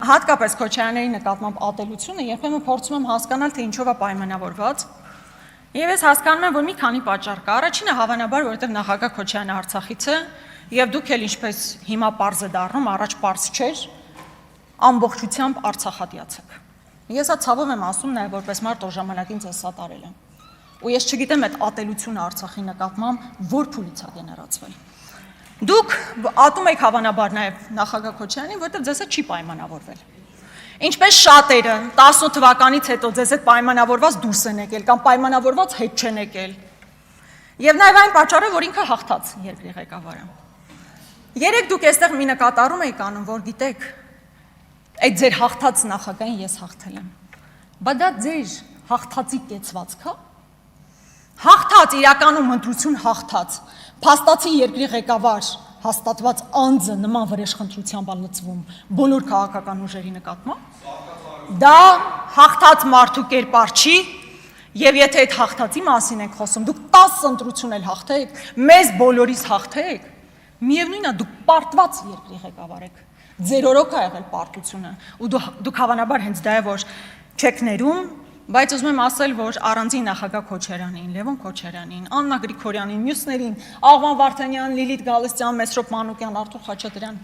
հատկապես Քոչարյանների նկատմամբ ատելությունը երբեմն փորձում եմ հասկանալ, թե ինչով է պայմանավորված։ Եվ ես հասկանում եմ, որ մի քանի պատճառ կա։ Առաջինը հավանաբար, որովհետև նախագահ Քոչարյանը Արցախից է, եւ դուք էլ ինչպես հիմա պարզ է դառնում, առաջ պարզ չէր, ամբողջությամբ արցախատյաց եք։ Ես ցավով եմ ասում նաեւ որպես մարդ, որ ժամանակին ձեզ սատարել եմ։ Ու ես չգիտեմ այդ ատելությունը Արցախի նկատմամբ որ փուլից է գեներացվել։ Դուք ատում եք հավանաբար նաեւ նախագահ Քոչարյանին, որովհետև ձեզ հետ չի պայմանավորվել։ Ինչպես շատերը 18 թվականից հետո ձեզ հետ պայմանավորված դուրս են եկել կամ պայմանավորված հետ չեն եկել։ Եվ նաև այն պատճառը, որ ինքը հաղթած երկրի ղեկավարը։ Երեք դուք այստեղ մի նկատառում եք անում, որ գիտեք, այդ ձեր հաղթած նախագահին ես հաղթել եմ։ Բայց դա ձեր հաղթածի կեցվածքա։ Հաղթած իրականում ընտրություն հաղթած, փաստացի երկրի ղեկավար հաստատված անձը նման վրեժխնդրությամբ լծվում բոլոր քաղաքական ուժերի նկատմամբ։ Դա հաղթած մարդու կերպար չի, եւ եթե այդ հաղթածի մասին եք խոսում, դուք 10 ընտրություն էլ հաղթեք, մեզ բոլորիս հաղթեք, միևնույնն է դուք պարտված երկրի ղեկավար եք։ Ձեր օրոք է եղել պարտությունը, ու դուք հավանաբար հենց դա է որ չեք ներում, բայց ուզում եմ ասել, որ առանձին նախագահ Քոչարյանին, Լևոն Քոչարյանին, Աննա Գրիգորյանին, մյուսներին, Աղվան Վարդանյան, Լիլիթ Գալստյան, Մեսրոպ Մանուկյան, Արթուր Խաչատրյան,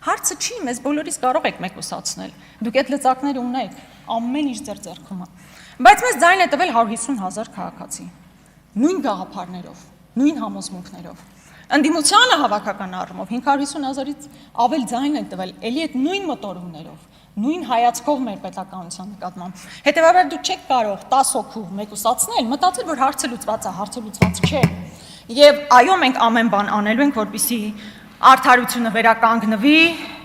հարցը չի, մեզ բոլորիս կարող եք մեկուսացնել, դուք այդ լծակները ունեք, ամեն ինչ ձեր ձեռքում է, բայց մեզ ձայն է տվել 150,000 քաղաքացի, նույն գաղափարներով, նույն համոզմունքներով, ընդդիմությանը հավաքական առումով 550,000-ից ավել ձայն են տվել, էլի այդ նույն մտորումներով, նույն հայացքով մեր պետականության նկատմամբ։ Հետևաբար դուք չեք կարող 10 հոգու մեկուսացնել, մտածել, որ հարցը լուծված է, հարցը լուծված չէ։ Եվ այո, մենք ամեն բան անելու ենք, որպեսզի արդարությունը վերականգնվի,